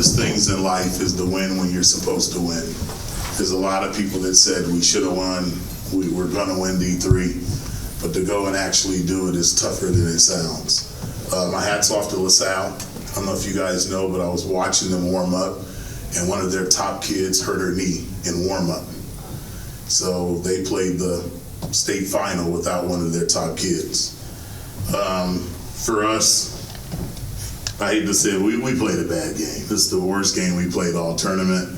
hardest things in life is to win when you're supposed to win. There's a lot of people that said we should have won, we were going to win D3, but to go and actually do it is tougher than it sounds. My hat's off to LaSalle. I don't know if you guys know, but I was watching them warm up, and one of their top kids hurt her knee in warm up. So they played the state final without one of their top kids. For us, I hate to say it, we played a bad game. This is the worst game we played all tournament.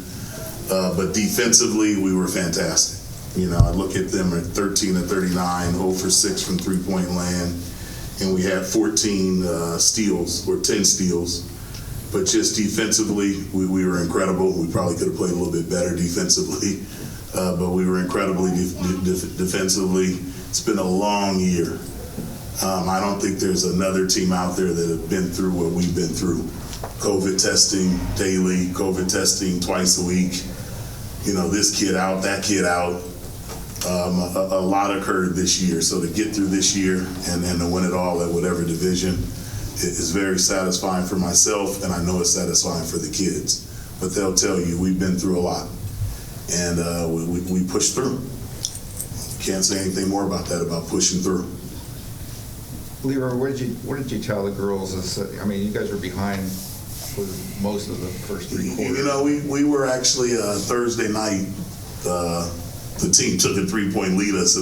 But defensively, we were fantastic. You know, I look at them at 13 of 39, 0 for 6 from three-point land, and we had 14 steals, or 10 steals. But just defensively, we were incredible. We probably could have played a little bit better defensively, but we were incredibly defensively. It's been a long year. I don't think there's another team out there that have been through what we've been through. COVID testing daily, COVID testing twice a week. You know, this kid out, that kid out. A lot occurred this year. So to get through this year and to win it all at whatever division, it is very satisfying for myself, and I know it's satisfying for the kids. But they'll tell you, we've been through a lot, and we pushed through. Can't say anything more about that, about pushing through. Leroy, what did you tell the girls? I mean, you guys were behind for most of the first three quarters. You know, we were actually Thursday night. The team took a three-point lead on us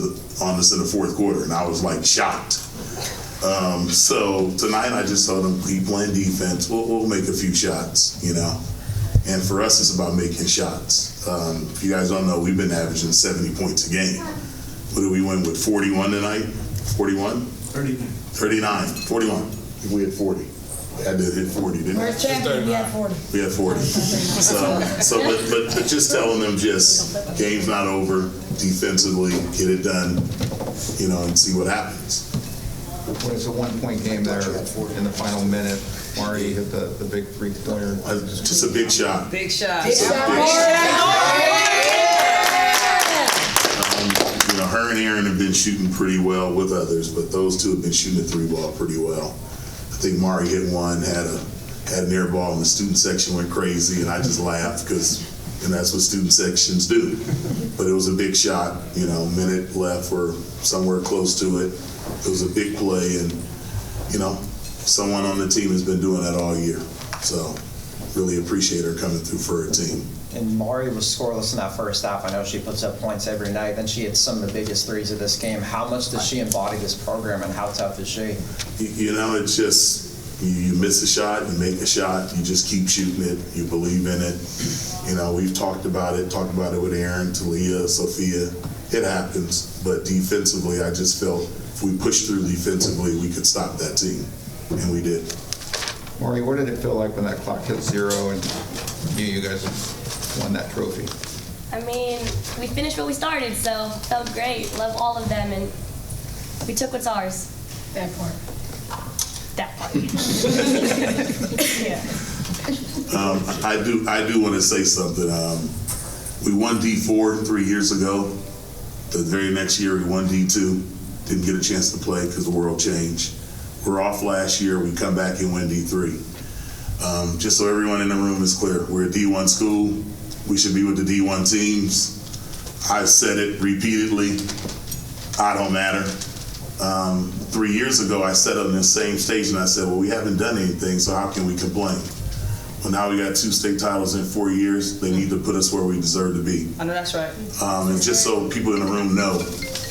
in the fourth quarter, and I was like shocked. So tonight I just told them, keep playing defense. We'll make a few shots, you know. And for us, it's about making shots. If you guys don't know, we've been averaging 70 points a game. What did we win with, 41 tonight? 41? 39, 41. I think we had 40. We had to hit 40, didn't we? We're champion, we had 40. We had 40. But just telling them, just game's not over. Defensively, get it done, you know, and see what happens. When it's a one-point game there in the final minute, Mari hit the big three-pointer. Just a big shot. Big shot. Just a big shot. You know, her and Aaron have been shooting pretty well with others, but those two have been shooting the three ball pretty well. I think Mari hit one, had an air ball, and the student section went crazy, and I just laughed and that's what student sections do. But it was a big shot, you know, minute left or somewhere close to it. It was a big play, and, you know, someone on the team has been doing that all year. So really appreciate her coming through for her team. And Mari was scoreless in that first half. I know she puts up points every night. Then she hit some of the biggest threes of this game. How much does she embody this program, and how tough is she? You know, it's just, you miss a shot, you make a shot, you just keep shooting it, you believe in it. You know, we've talked about it with Aaron, Talia, Sophia. It happens, but defensively, I just felt if we pushed through defensively, we could stop that team, and we did. Mari, what did it feel like when that clock hit 0 and you guys won that trophy? I mean, we finished what we started, so felt great. Love all of them, and we took what's ours. That part. That part. Yeah. I do want to say something. We won D4 3 years ago. The very next year, we won D2. Didn't get a chance to play because the world changed. We're off last year. We come back and win D3. Just so everyone in the room is clear, we're a D1 school. We should be with the D1 teams. I've said it repeatedly. I don't matter. 3 years ago, I sat on this same stage and I said, well, we haven't done anything, so how can we complain? Well, now we got 2 state titles in 4 years. They need to put us where we deserve to be. I know that's right. And just so people in the room know,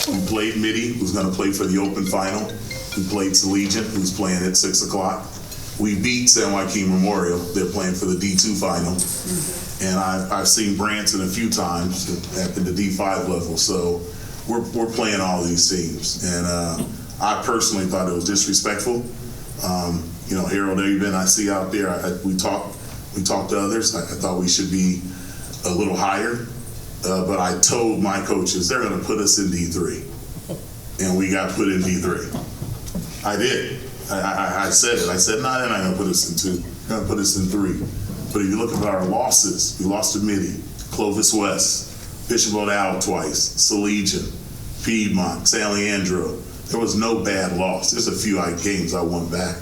we played Mitty, who's going to play for the Open Final. We played Collegiate, who's playing at 6 o'clock. We beat San Joaquin Memorial. They're playing for the D2 final. And I've seen Branson a few times at the D5 level. So we're playing all these teams. And I personally thought it was disrespectful. You know, Harold Abin, I see out there, we talked to others. I thought we should be a little higher. But I told my coaches, they're going to put us in D3. And we got put in D3. I did. I said it. I said, no, they're not going to put us in 2. They're going to put us in 3. But if you look at our losses, we lost to Mitty, Clovis West, Bishop O'Dowd twice, Collegiate, Piedmont, San Leandro. There was no bad loss. There's a few games I won back.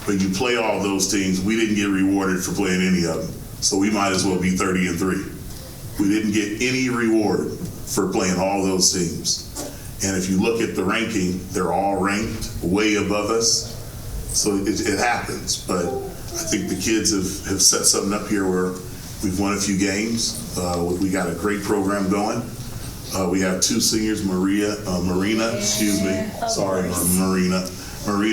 But you play all those teams. We didn't get rewarded for playing any of them. So we might as well be 30-3. We didn't get any reward for playing all those teams. And if you look at the ranking, they're all ranked way above us. So it happens. But I think the kids have set something up here where we've won a few games. We got a great program going. We have 2 seniors, Marina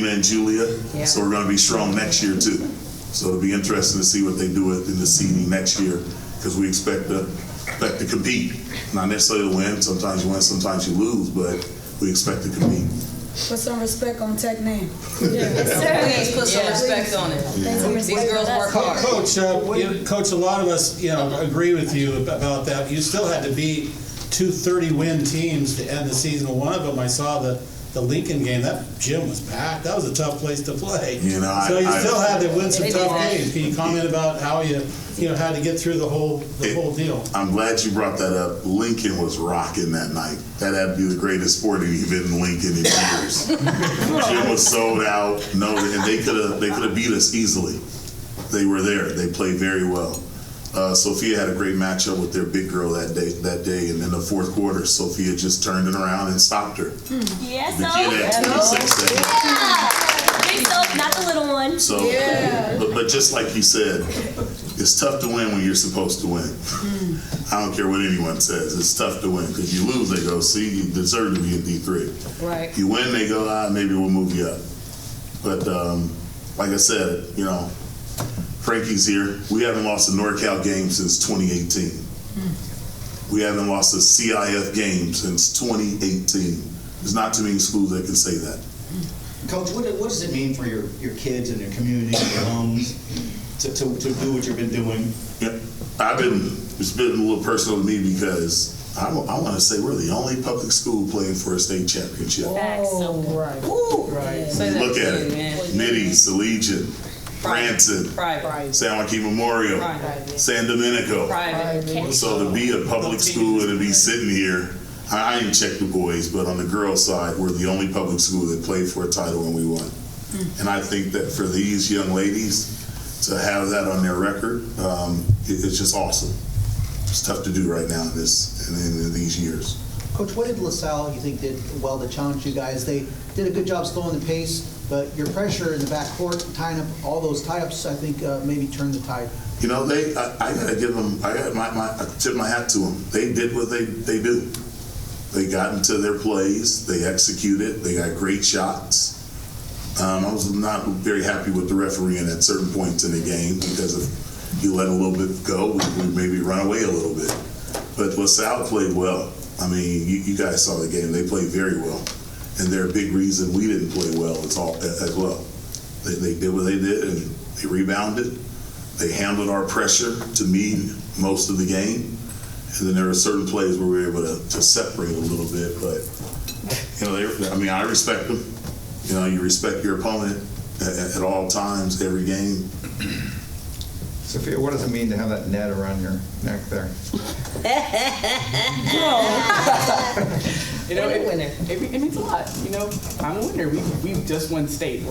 and Julia. Yeah. So we're going to be strong next year too. So it'll be interesting to see what they do in the seeding next year, because we expect to compete. Not necessarily to win. Sometimes you win, sometimes you lose, but we expect to compete. Put some respect on Tech name. Please put some respect on it. These girls work hard. Coach, a lot of us, agree with you about that. You still had to beat 2 30-win teams to end the season. One of them, I saw the Lincoln game. That gym was packed. That was a tough place to play. So you still had to win some tough games. Can you comment about how you had to get through the whole deal? I'm glad you brought that up. Lincoln was rocking that night. That had to be the greatest sporting event in Lincoln in years. The gym was sold out. No, and they could have beat us easily. They were there. They played very well. Sophia had a great matchup with their big girl that day, and in the fourth quarter, Sophia just turned it around and stopped her. Yes, The kid had 26 that Big soap, not the little one. So, but just like you said, it's tough to win when you're supposed to win. I don't care what anyone says. It's tough to win, because you lose, they go, see, you deserve to be in D3. Right. You win, they go, maybe we'll move you up. But like I said, Frankie's here. We haven't lost a NorCal game since 2018. We haven't lost a CIF game since 2018. There's not too many schools that can say that. Coach, what does it mean for your kids and your community, your homes, to do what you've been doing? Yeah, it's been a little personal to me, because I want to say we're the only public school playing for a state championship. Facts. Right. Say that Look at again, it. man. Middies, Allegiant, Branson, Private. San Joaquin Memorial, Private. San Domenico. Private. So to be a public school and to be sitting here, I didn't check the boys, but on the girls' side, we're the only public school that played for a title and we won. And I think that for these young ladies to have that on their record, it's just awesome. It's tough to do right now in these years. Coach, what did LaSalle, you think, did well to challenge you guys? They did a good job slowing the pace, but your pressure in the backcourt, tying up all those tie-ups, I think maybe turned the tide. I gotta give them, I tip my hat to them. They did what they do. They got into their plays, they executed, they got great shots. I was not very happy with the refereeing at certain points in the game, because if you let a little bit go, we maybe run away a little bit. But LaSalle played well. I mean, you guys saw the game. They played very well. And they're a big reason we didn't play well as well. They did what they did, and they rebounded. They handled our pressure to me most of the game. And then there were certain plays where we were able to separate a little bit. But, I respect them. You respect your opponent at all times, every game. Sophia, what does it mean to have that net around your neck there? It means a lot. I'm a winner. We just won state.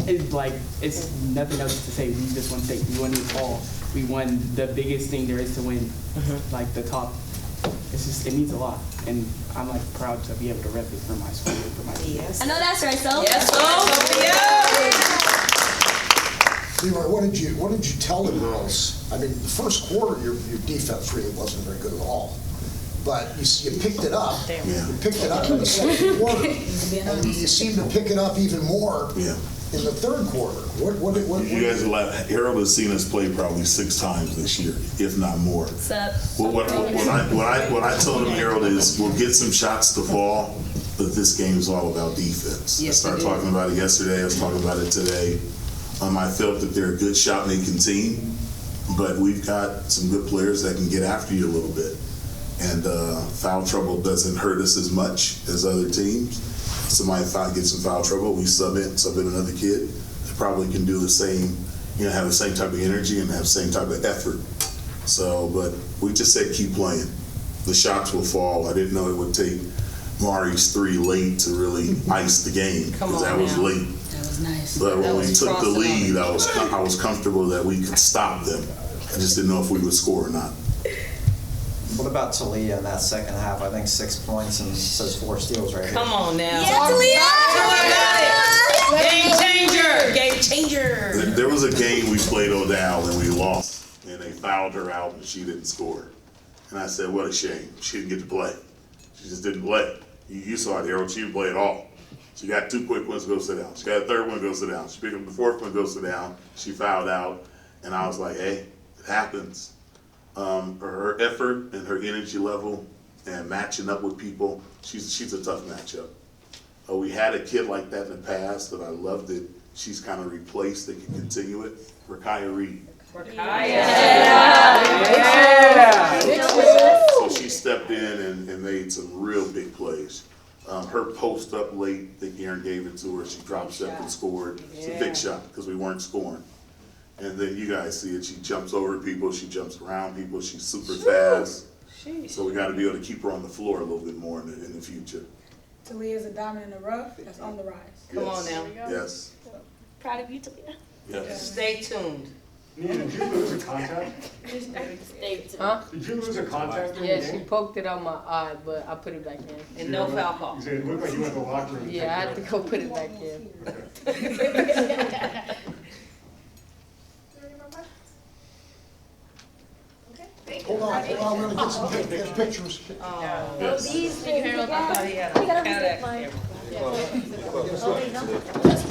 It's nothing else to say. We just won state. We won it all. We won the biggest thing there is to win, the top. It means a lot, and I'm proud to be able to rep it for my school, for my team. Yes. I know that's right, so. Yes, Leroy, what did you tell the girls? I mean, the first quarter, your defense really wasn't very good at all. But you picked it up. Yeah. You picked it up in the second quarter. And you seemed to pick it up even more in the third quarter. What You guys will laugh. Harold has seen us play probably 6 times this year, if not more. What's up? What I told him, Harold, is we'll get some shots to fall, but this game is all about defense. Yes, I started it is. talking about it yesterday. I was talking about it today. I felt that they're a good shot-making team, but we've got some good players that can get after you a little bit. And foul trouble doesn't hurt us as much as other teams. Somebody gets in foul trouble, we sub in another kid that probably can do the same, have the same type of energy and have the same type of effort. So, but we just said keep playing. The shots will fall. I didn't know it would take Mari's 3 late to really ice the game, because that was late. was nice. But That when we was took the crossing lead, on I was comfortable that we could stop them. I just didn't know if we would score or not. What about Talia in that second half? I think 6 points and it says 4 steals right here. Come on now. Yeah, Talia! Game changer. Game changer. There was a game we played O'Dowd and we lost, and they fouled her out and she didn't score. And I said, what a shame. She didn't get to play. She just didn't play. You saw it, Harold. She didn't play at all. She got 2 quick ones, go sit down. She got a third one, go sit down. She picked up the fourth one, go sit down. She fouled out, and I was like, hey, it happens. Her effort and her energy level and matching up with people, she's a tough matchup. We had a kid like that in the past that I loved that she's kind of replaced that can continue it. Rakaya Reed. So she stepped in and made some real big plays. Her post up late, I think Aaron gave it to her. She drop stepped and scored. It's a big shot because we weren't scoring. And then you guys see it. She jumps over people. She jumps around people. She's super fast. So we got to be able to keep her on the floor a little bit more in the future. Talia's a diamond in the rough. That's on the rise. Come on now. Yes. Proud of you, Talia. Yes. Stay tuned. Nina, did you lose a contact? Huh? Did you lose a contact during Yeah, the she game? poked it on my eye, but I put it back in. And no foul call. You said it looked like you went to the locker room. Yeah, I had to go put it back in. Hold on, we're gonna get some pictures. These things Harold, I thought he had a We gotta Kodak mine. camera. Just